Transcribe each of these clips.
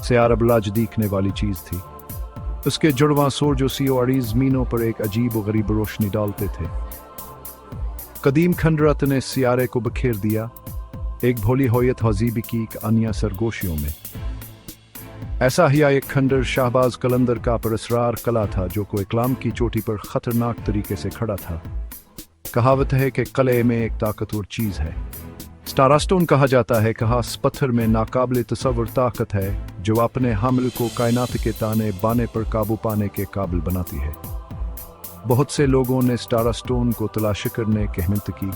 से अरब लाज दिखने वाली चीज थी। उसके जुड़वां सोरजोसी और अरीज मीनों पर एक अजीब व गरीब रोशनी डालते थे। कदीम खंडरत ने सियारे को बखेर दिया, एक भोली होयत हजीबी की अन्य सरगोशियों में। ऐसा ही एक खंडर शाहबाज कलंदर का परसरार कला था, जो को इकलाम की चोटी पर खतरनाक तरीके से खड़ा था। कहावत है कि कले में एक ताकतवर चीज है। स्टारास्टोन कहा जाता है, कहा पत्थर में नाकाबिल तसव्वुर ताकत है जो अपने हामिल को कायनात के ताने बाने पर काबू पाने के काबिल बनाती है। बहुत से लोगों ने स्टारास्टोन को तलाश करने की हिम्मत की,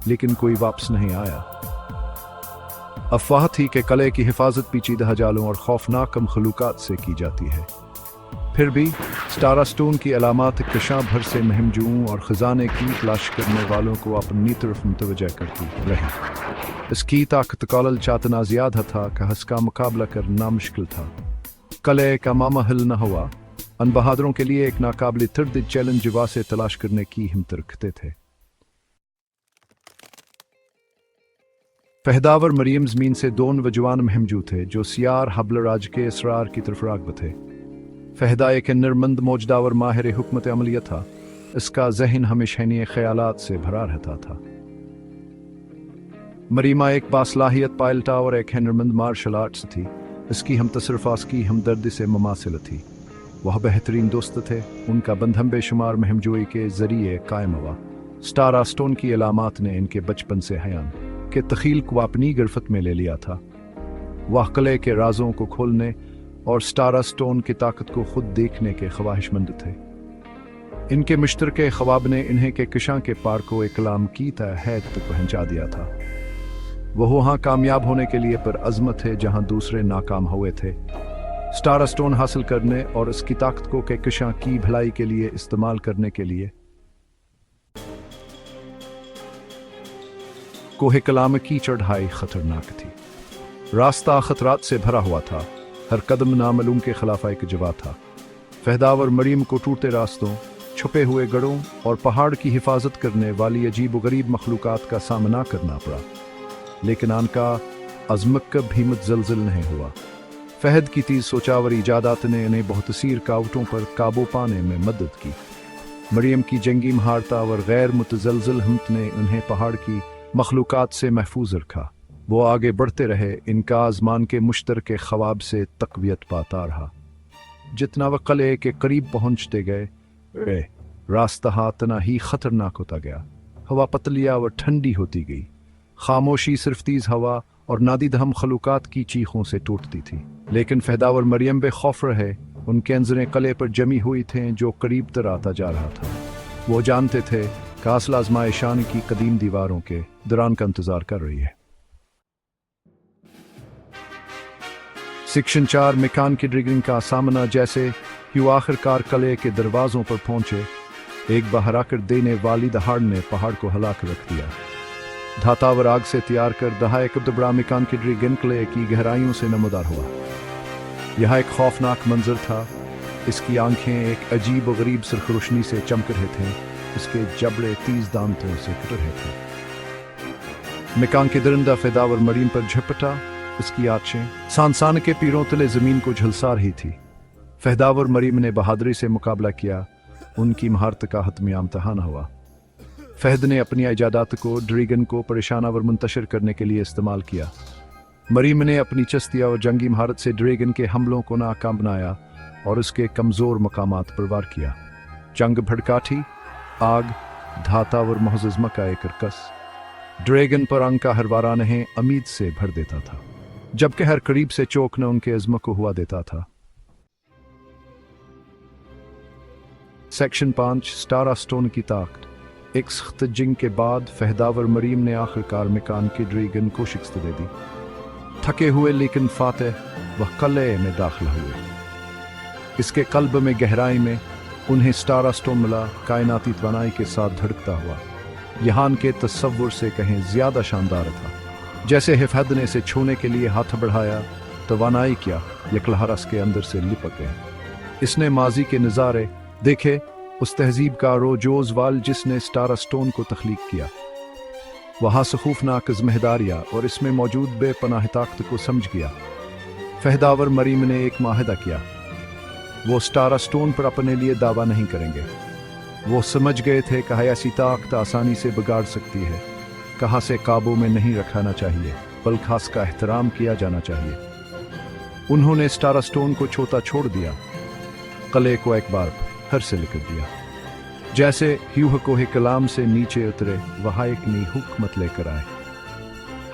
लेकिन कोई वापस नहीं आया। अफवाह थी कि कले की हिफाजत पेचीदा जालों और खौफनाक मखलूकात से की जाती है। फिर भी स्टारास्टोन की अलामात कशां भर से महमजूं और ख़जाने की तलाश करने वालों को अपनी तरफ मुतवज्जह करती रही। इसकी ताकत कौलल चातना ज़्यादा था कि हंसका मुकाबला करना मुश्किल था। कले का मामा हल न हुआ। अन बहादुरों के लिए एक नाकाबिल तर्द चैलेंज वासे तलाश करने की हिम्मत रखते थे। फहदावर मरियम ज़मीन से दोन वजवान महमजू थे जो सियार हबलराज के इसरार की तरफ राग़ब थे। फहदा एक नरमंद मौजदावर माहिर हुकमत अमलिया था। इसका जहन हमेशा ख्यालात से भरा रहता था। मरीमा एक बासलाहियत पायलटा और एक नरमंद मार्शल आर्ट्स थी। इसकी हम तसरफास की हमदर्दी से मुमासिल थी। वह बेहतरीन दोस्त थे। उनका बंधम बेशुमार महमजोई के जरिए कायम हुआ। स्टारास्टोन की अलामात ने इनके बचपन से हयान के तखील को अपनी गिरफ्त में ले लिया था। वह कले के राजों को खोलने और स्टारास्टोन की ताकत को खुद देखने के ख्वाहिशमंद थे। इनके मुश्तरके ख्वाब ने इन्हें के कशां के पार को इकलाम की हैत तक पहुंचा दिया था। वह वहां कामयाब होने के लिए पर अज़्म थे जहां दूसरे नाकाम हुए थे। स्टारास्टोन हासिल करने और इसकी ताकत को के कशां की भलाई के लिए इस्तेमाल करने के लिए कोहे कलाम की चढ़ाई खतरनाक थी। रास्ता खतरात से भरा हुआ था। हर कदम नामालूम के खिलाफ एक जवा था। फहदावर मरीम को टूटते रास्तों, छुपे हुए गढ़ों और पहाड़ की हिफाजत करने वाली अजीब गरीब मखलूकात का सामना करना पड़ा, लेकिन आनका अज़मक कभी मुतज़लज़ल नहीं हुआ। फहद की तीज सोचावर इजादात ने इन्हें बहुत सीर कावटों पर काबू पाने में मदद की। मरियम की जंगी महारता और गैर मुतज़लज़ल हिम्मत ने उन्हें पहाड़ की मखलूकात से महफूज रखा। वो आगे बढ़ते रहे, इनका आज़मान के मुश्तरके ख्वाब से तक़वियत पाता रहा। जितना वह कले के करीब पहुंचते गए, रास्ता तना ही खतरनाक होता गया। हवा पतलिया व ठंडी होती गई। खामोशी सिर्फ तेज हवा और नादीदहम खलूकात की चीखों से टूटती थी। लेकिन फहदावर मरियम बेखौफ रहे। उनके अंजरें कले पर जमी हुई थे जो करीब तर आता जा रहा था। वो जानते थे कि असल आज़माइशान की कदीम दीवारों के दौरान का इंतजार कर रही है। सेक्शन 4 मेकान की ड्रिगिंग का सामना जैसे ही आखिरकार कले के दरवाजों पर पहुंचे, एक बहराकर देने वाली दहाड़ ने पहाड़ को हिलाकर रख दिया। धातावर आग से तैयार कर दहा एक बड़ा मेकान की ड्रिगिंग कले की गहराइयों से नमदार हुआ। यह एक खौफनाक मंजर था। इसकी आंखें एक अजीब व गरीब सरखरोशनी से चमक रहे थे। इसके जबड़े तीज दांतों से कट रहे थे। मेकान के दरिंदा फहदावर मरीम पर झपटा। उसकी आंखें सांसान के पीरों तले जमीन को झुलसा रही थी। फहदावर मरीम ने बहादुरी से मुकाबला किया। उनकी महारत का हतमी इम्तहान हुआ। फहद ने अपनी इजादात को ड्रैगन को परेशानावर मुंतशिर करने के लिए इस्तेमाल किया। मरीम ने अपनी चस्तिया और जंगी महारत से ड्रैगन के हमलों को नाकाम बनाया और उसके कमजोर मकामात पर वार किया। जंग भड़काठी, आग, धातावर मोहज़्ज़मा का एक कर्कस ड्रैगन पर अंग का हर वारा नहीं उम्मीद से भर देता था, जबकि हर करीब से चौंकना उनके अज़्म को हुआ देता था। सेक्शन 5 स्टारास्टोन की ताकत। एक सख्त जंग के बाद फहदावर मरीम ने आखिरकार मेकान के ड्रैगन को शिकस्त दे दी। थके हुए लेकिन फातेह वह कले में दाखिल हुए। इसके कल्ब में गहराई में उन्हें स्टारास्टोन मिला, कायनाती तवानाई के साथ धड़कता हुआ। यहाँ के तस्वुर से कहीं ज्यादा शानदार था। जैसे हिफद ने इसे छूने के लिए हाथ बढ़ाया, तवानाई क्या यकलहरस के अंदर से लिपक गया। इसने माजी के नज़ारे देखे, उस तहजीब का रोजोज वाल जिसने स्टारास्टोन को तख्लीक किया। वहाँ सखूफनाक ज़िम्मेदारियाँ और इसमें मौजूद बेपनाह ताकत को समझ गया। फहदावर मरीम ने एक माहिदा किया, वो स्टारा स्टोन पर अपने लिए दावा नहीं करेंगे। वो समझ गए थे कि ऐसी ताकत आसानी से बिगाड़ सकती है, कहाँ से काबू में नहीं रखना चाहिए, बल्कि खास का एहतराम किया जाना चाहिए। उन्होंने स्टारा स्टोन को छोड़ दिया, कले को एक बार फिर से लिख दिया। जैसे ह्यूह कोहे कलाम से नीचे उतरे, वहां एक नई हुकमत लेकर आए।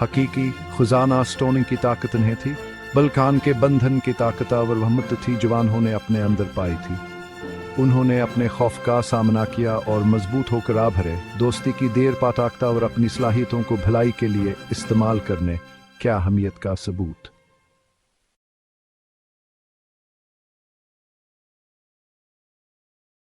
हकीकी खुजाना स्टोनिंग की ताकत नहीं थी, बल्कान के बंधन की ताकत और वहमत थी जवानों ने अपने अंदर पाई थी। उन्होंने अपने खौफ का सामना किया और मजबूत होकर आ भरे। दोस्ती की देर पा ताकत और अपनी सलाहियतों को भलाई के लिए इस्तेमाल करने क्या अहमियत का सबूत।